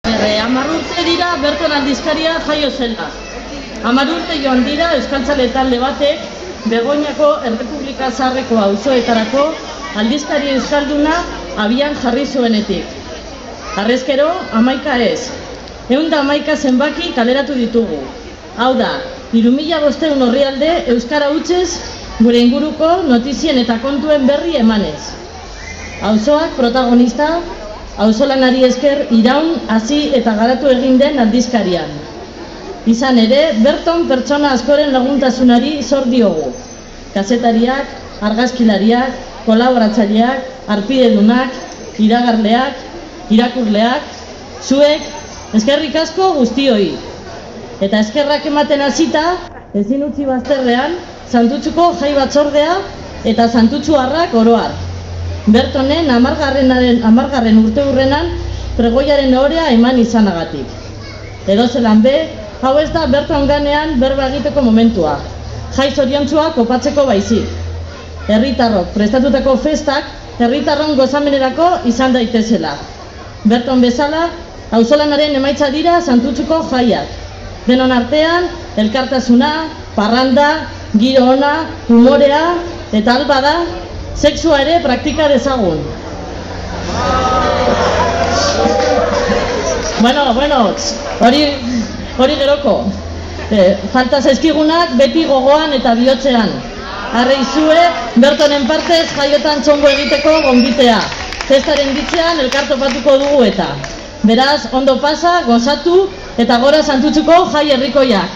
10 urte dira Berton aldizkaria jaio zela. 10 urte joan dira euskaltzale talde batek Begoñako Errepublika Zaharreko auzoetarako aldizkari euskalduna abian jarri zuenetik. Harrezkero, 11 ez. 111 zenbaki kaleratu ditugu. Hau da, 3500 orrialde euskara hutsez gure inguruko notizien eta kontuen berri emanez. Auzoak protagonista, auzolanari esker iraun, hasi eta garatu egin den aldizkarian. Izan ere, Berton pertsona askoren laguntasunari zor diogu. Kazetariak, argazkilariak, kolaboratzaileak, harpidedunak, iragarleak, irakurleak, zuek, eskerrik asko guztioi. Eta eskerrak ematen hasita, ezin utzi bazterrean, Santutxuko jai batzordea eta Santutxuarrak oroar. Bertonen 10. urteurrenan pregoiaren ohorea eman izanagatik. Edozelan be, hau ez da Berton ganean berba egiteko momentua. Jai zoriontsua kopatzeko baizik. Herritarrok prestatutako festak herritarron gozamenerako izan daitezela. Berton bezala, auzolanaren emaitza dira Santutxuko jaiak. Denon artean, elkartasuna, parranda, giro ona, humorea eta alba da, sexua ere praktika dezagun. Bueno, hori geroko. Falta zaizkigunak beti gogoan eta bihotzean. Arreizue, Bertonen partez jaiotan txongo egiteko gonbitea. Festaren ditzean elkartopatuko dugu eta. Beraz, ondo pasa, gozatu eta gora Santutxuko jai herrikoiak.